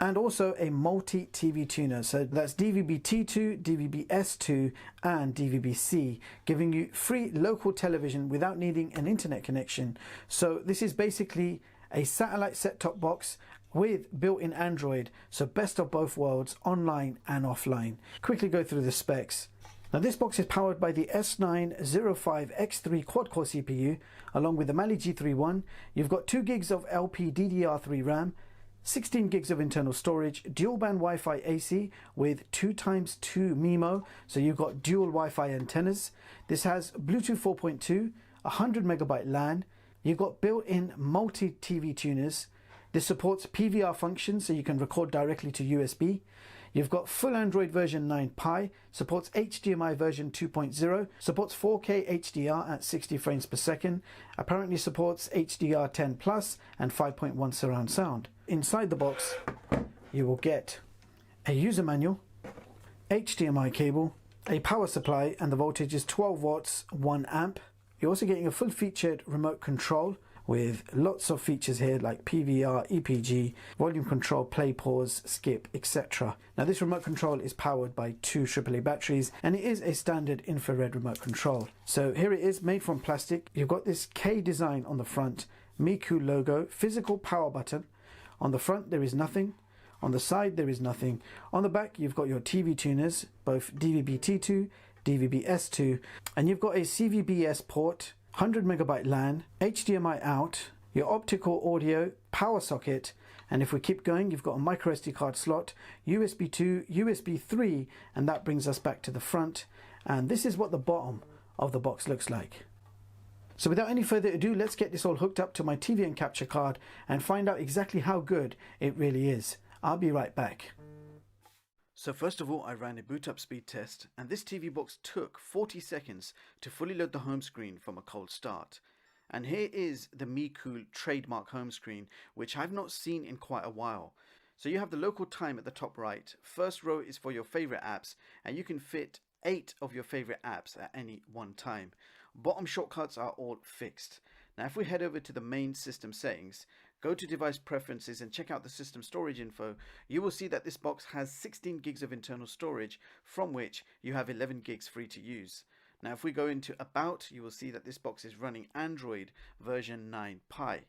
and also a multi-TV tuner. So that's DVB-T2, DVB-S2 and DVB-C, giving you free local television without needing an internet connection. So this is basically a satellite set-top box with built-in Android, so best of both worlds, online and offline. Quickly go through the specs. Now this box is powered by the S905X3 quad-core CPU along with the Mali G31. You've got 2 gigs of LPDDR3 RAM, 16 gigs of internal storage, dual band Wi-Fi AC with 2x2 MIMO, so you've got dual Wi-Fi antennas. This has Bluetooth 4.2, 100 megabyte LAN. You've got built-in multi-TV tuners. This supports PVR functions, so you can record directly to USB. You've got full Android version 9 Pi, supports HDMI version 2.0, supports 4K HDR at 60 frames per second, apparently supports HDR10 Plus and 5.1 surround sound. Inside the box, you will get a user manual, HDMI cable, a power supply, and the voltage is 12 watts, 1 amp. You're also getting a full featured remote control with lots of features here like PVR, EPG, volume control, play, pause, skip, etc. Now this remote control is powered by 2 AAA batteries and it is a standard infrared remote control. So here it is, made from plastic. You've got this K design on the front, MECOOL logo, physical power button. On the front there is nothing. On the side there is nothing. On the back you've got your TV tuners, both DVB-T2, DVB-S2, and you've got a CVBS port, 100 megabyte LAN, HDMI out, your optical audio, power socket, and if we keep going, you've got a micro SD card slot, USB 2, USB 3, and that brings us back to the front. And this is what the bottom of the box looks like. So without any further ado, let's get this all hooked up to my TV and capture card and find out exactly how good it really is. I'll be right back. So first of all, I ran a boot up speed test, and this TV box took 40 seconds to fully load the home screen from a cold start. And here is the MECOOL trademark home screen, which I've not seen in quite a while. So you have the local time at the top right. First row is for your favorite apps, and you can fit 8 of your favorite apps at any one time. Bottom shortcuts are all fixed. Now if we head over to the main system settings, go to device preferences and check out the system storage info, you will see that this box has 16 gigs of internal storage, from which you have 11 gigs free to use. Now if we go into about, you will see that this box is running Android version 9 Pi.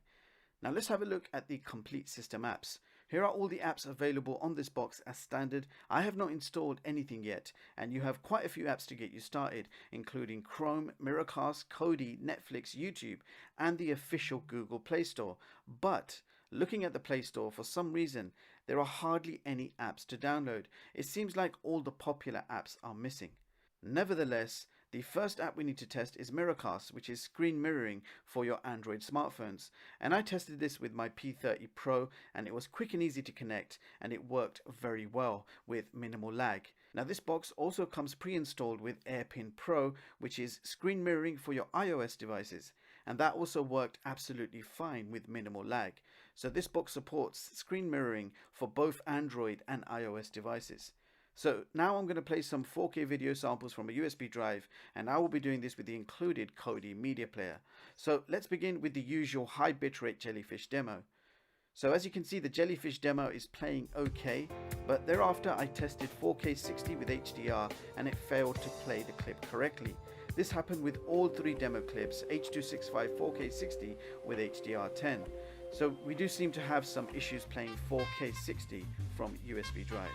Now let's have a look at the complete system apps. Here are all the apps available on this box as standard. I have not installed anything yet, and you have quite a few apps to get you started, including Chrome, Miracast, Kodi, Netflix, YouTube, and the official Google Play Store. But looking at the Play Store, for some reason, there are hardly any apps to download. It seems like all the popular apps are missing. Nevertheless, the first app we need to test is Miracast, which is screen mirroring for your Android smartphones. And I tested this with my P30 Pro, and it was quick and easy to connect, and it worked very well with minimal lag. Now this box also comes pre-installed with AirPin Pro, which is screen mirroring for your iOS devices, and that also worked absolutely fine with minimal lag. So this box supports screen mirroring for both Android and iOS devices. So now I'm going to play some 4K video samples from a USB drive, and I will be doing this with the included Kodi media player. So let's begin with the usual high bitrate jellyfish demo. So as you can see, the jellyfish demo is playing okay, but thereafter I tested 4K 60 with HDR and it failed to play the clip correctly. This happened with all 3 demo clips, H.265 4K 60 with HDR10. So we do seem to have some issues playing 4K 60 from USB drive.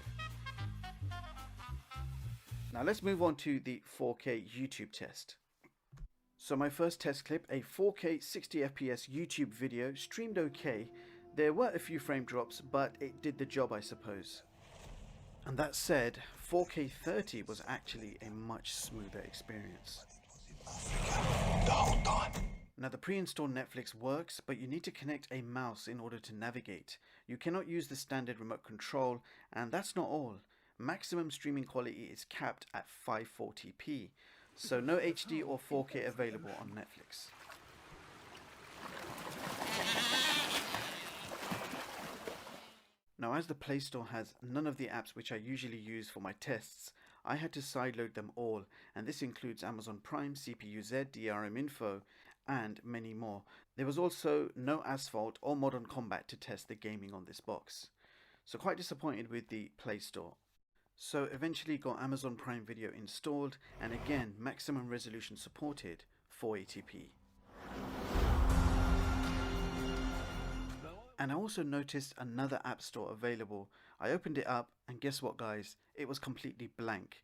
Now let's move on to the 4K YouTube test. So my first test clip, a 4K 60 FPS YouTube video, streamed okay. There were a few frame drops, but it did the job, I suppose. And that said, 4K 30 was actually a much smoother experience. Now the pre-installed Netflix works, but you need to connect a mouse in order to navigate. You cannot use the standard remote control, and that's not all. Maximum streaming quality is capped at 540p, so no HD or 4K available on Netflix. Now as the Play Store has none of the apps which I usually use for my tests, I had to sideload them all, and this includes Amazon Prime, CPU-Z, DRM Info, and many more. There was also no Asphalt or Modern Combat to test the gaming on this box. So quite disappointed with the Play Store. So eventually got Amazon Prime Video installed, and again maximum resolution supported 480p. And I also noticed another app store available. I opened it up and guess what guys, it was completely blank.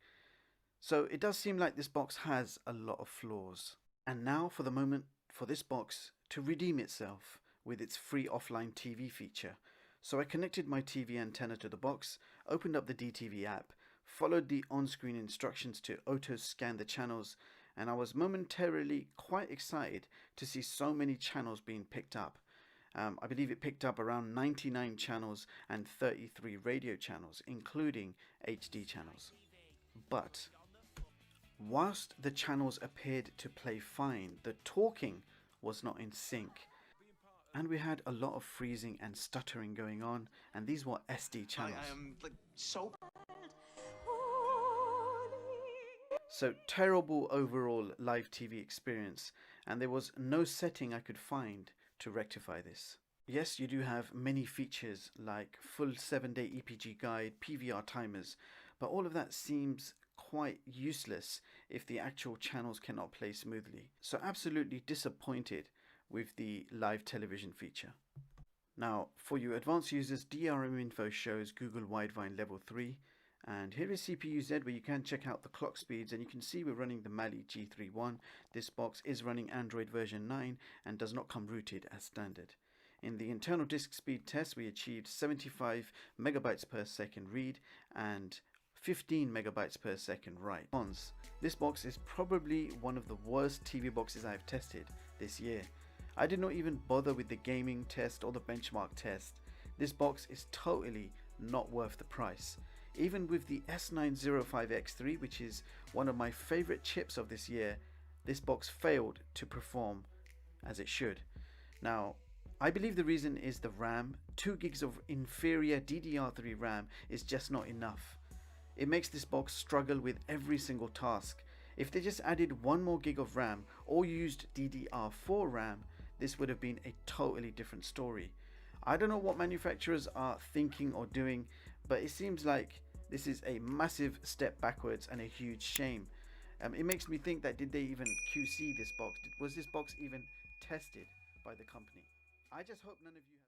So it does seem like this box has a lot of flaws. And now for the moment for this box to redeem itself with its free offline TV feature. So I connected my TV antenna to the box, opened up the DTV app, followed the on-screen instructions to auto scan the channels, and I was momentarily quite excited to see so many channels being picked up. I believe it picked up around 99 channels and 33 radio channels, including HD channels. But whilst the channels appeared to play fine, the talking was not in sync. And we had a lot of freezing and stuttering going on, and these were SD channels. I am like so... So terrible overall live TV experience, and there was no setting I could find to rectify this. Yes, you do have many features like full 7-day EPG guide, PVR timers, but all of that seems quite useless if the actual channels cannot play smoothly. So absolutely disappointed with the live television feature. Now for you advanced users, DRM info shows Google Widevine level 3, and here is CPU Z where you can check out the clock speeds, and you can see we're running the Mali G31. This box is running Android version 9 and does not come rooted as standard. In the internal disk speed test we achieved 75 megabytes per second read and 15 megabytes per second write. This box is probably one of the worst TV boxes I have tested this year. I did not even bother with the gaming test or the benchmark test. This box is totally not worth the price. Even with the S905X3, which is one of my favorite chips of this year, this box failed to perform as it should. Now, I believe the reason is the RAM. 2 gigs of inferior DDR3 RAM is just not enough. It makes this box struggle with every single task. If they just added 1 more gig of RAM or used DDR4 RAM, this would have been a totally different story. I don't know what manufacturers are thinking or doing, but it seems like this is a massive step backwards and a huge shame. It makes me think that did they even QC this box? Was this box even tested by the company? I just hope none of you have